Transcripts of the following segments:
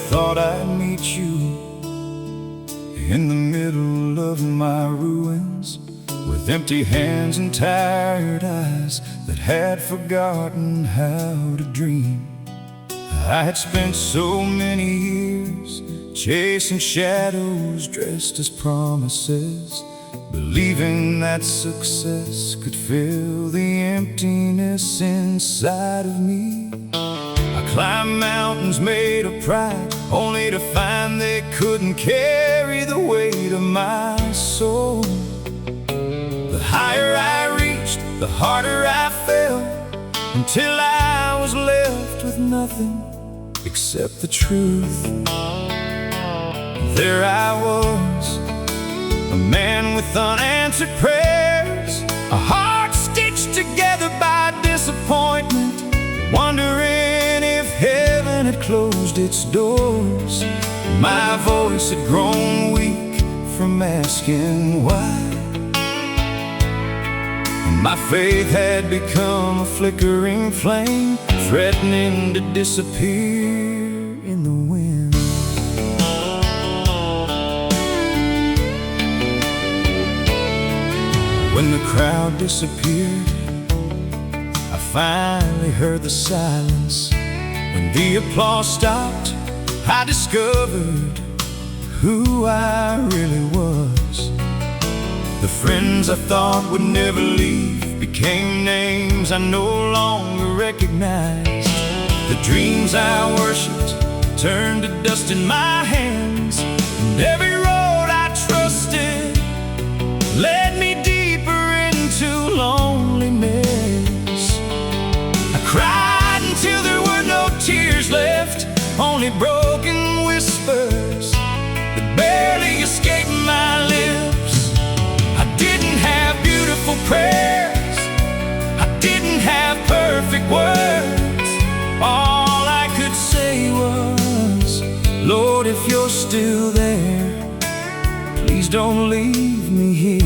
thought I'd meet you in the middle of my ruins, with empty hands and tired eyes that had forgotten how to dream. I had spent so many years chasing shadows dressed as promises, believing that success could fill the emptiness inside of me. I climbed mountains made of pride, only to find they couldn't carry the weight of my soul. The higher I reached, the harder I fell, until I was left with nothing except the truth. There I was, a man with unanswered prayers, a heart stitched together by disappointment, wondering if heaven had closed its doors. My voice had grown weak from asking why. My faith had become a flickering flame, threatening to disappear in the wind. When the crowd disappeared, I finally heard the silence. When the applause stopped, I discovered who I really was. The friends I thought would never leave became names I no longer recognized. The dreams I worshipped turned to dust in my hands, and every road I trusted led me deeper into loneliness. I cried until there were no tears left, only broken whispers that barely escaped my lips. I didn't have beautiful prayers, I didn't have perfect words. All I could say was, Lord, if you're still there, please don't leave me here.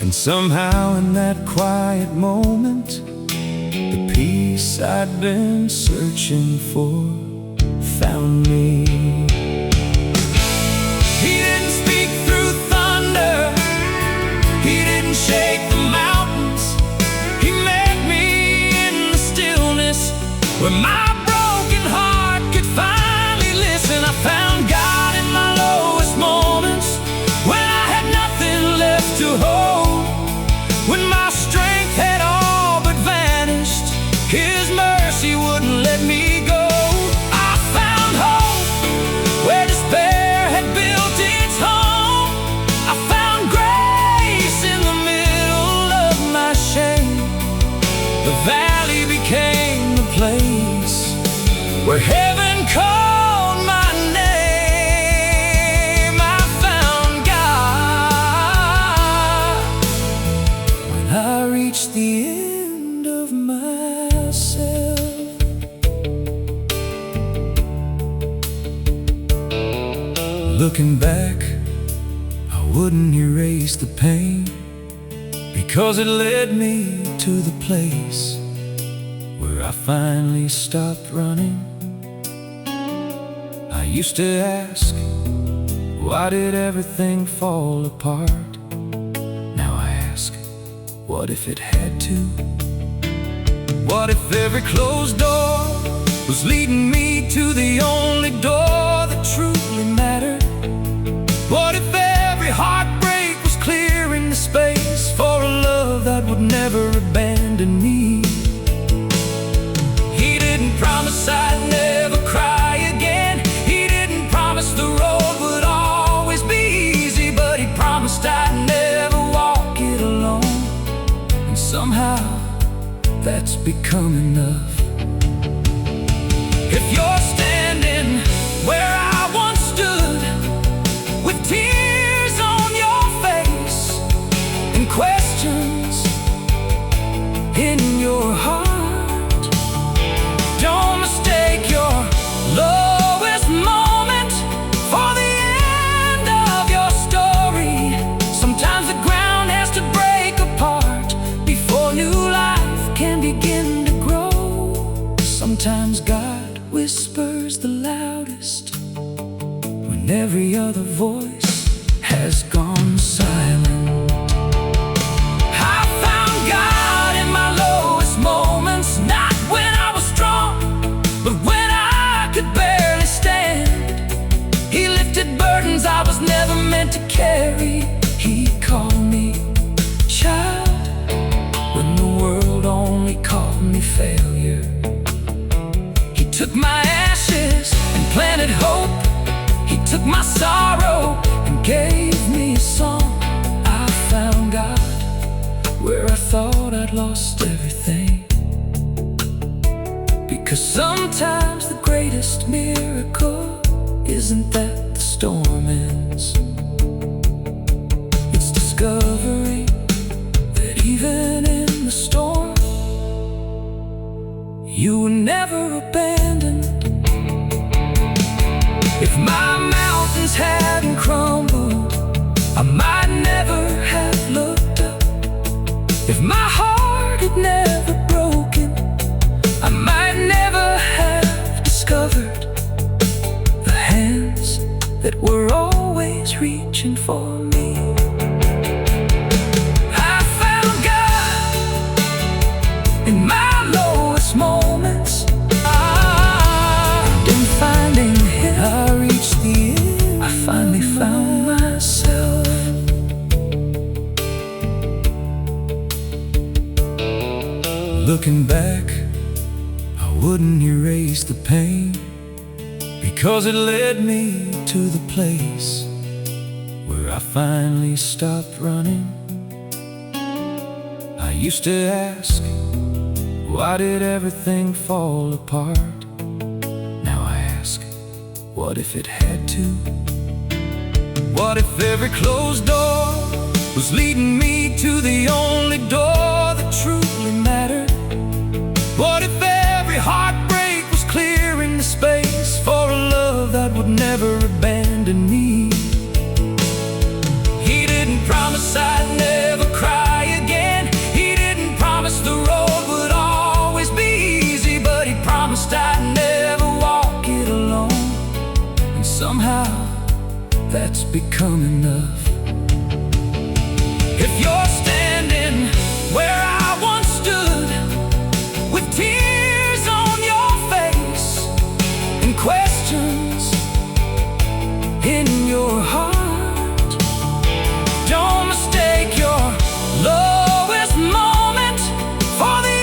And somehow in that quiet moment, the peace I'd been searching for found me. He didn't speak through thunder, he didn't shake the mountains. He met me in the stillness, where my broken heart could finally listen. I found God in my lowest moments, when I had nothing left to hold, when my strength had all but vanished. His mercy wouldn't let me go. I found hope where despair had built its home. I found grace in the middle of my shame. The valley became the place where heaven called my name. I found God when I reached the end of myself. Looking back, I wouldn't erase the pain, because it led me to the place where I finally stopped running. I used to ask, why did everything fall apart? Now I ask, what if it had to? What if every closed door was leading me to the only door that truly mattered? What if every heartbreak was clearing the space for a love that would never abandon me? He didn't promise I'd never cry again, he didn't promise the road would always be easy, but he promised I'd never walk it alone. And somehow that's become enough. If you're standing where I once stood, with tears on your face and questions in your heart, don't mistake your lowest moment for the end of your story. Sometimes the ground has to break apart before new life can begin to grow. whispers the loudest when every other voice has gone silent. I found God in my lowest moments, not when I was strong, but when I could barely stand. He lifted burdens I was never meant to carry. He called me child when the world only called me failure. He took my ashes and planted hope. He took my sorrow and gave me a song. I found God where I thought I'd lost everything. Because sometimes the greatest miracle isn't that the storm ends. It's discovering that even in the storm, you were never abandoned. If my mountains hadn't crumbled, I might never have looked up. If my heart had never broken, I might never have discovered the hands that were always reaching for me. I found God in my lowest moments. In finding Him, I reached the end. I finally found myself. Looking back, I wouldn't erase the pain, because it led me to the place where I finally stopped running. I used to ask, why did everything fall apart? Now I ask, what if it had to? What if every closed door was leading me to the only door that truly mattered? What if every heartbreak was clearing the space for a love that would never abandon me? He didn't promise I'd never cry again. He didn't promise the road would always be easy, but He promised I'd never walk it alone. And somehow that's become enough. If you're standing where I once stood, with tears on your face and questions in your heart, don't mistake your lowest moment for the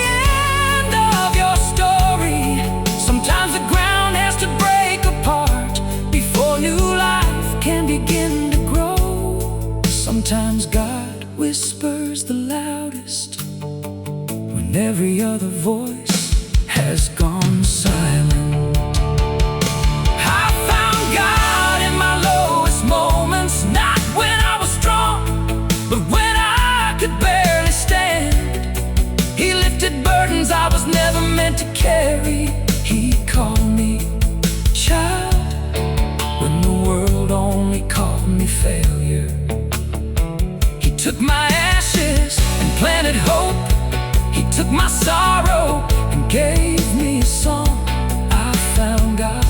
end of your story. Sometimes the ground has to break apart before new life can begin to grow. Sometimes God whispers the loudest when every other voice has gone silent. I found God in my lowest moments, not when I was strong, but when I could barely stand. He lifted burdens I was never meant to carry. He called me child when the world only called me failure. He took my ashes and planted hope. He took my sorrow and gave me a song. I found God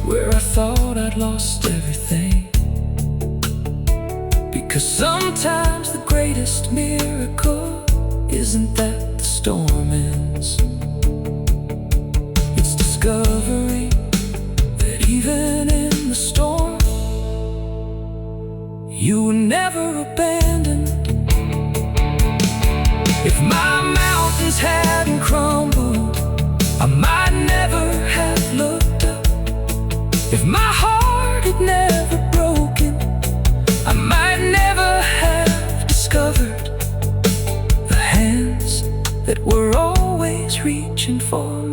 where I thought I'd lost everything. Because sometimes the greatest miracle isn't that the storm ends. It's discovering that even in the storm, you were never abandoned. If my mountains hadn't crumbled, I might never have looked up. If my heart had never broken, I might never have discovered the hands that were always reaching for me.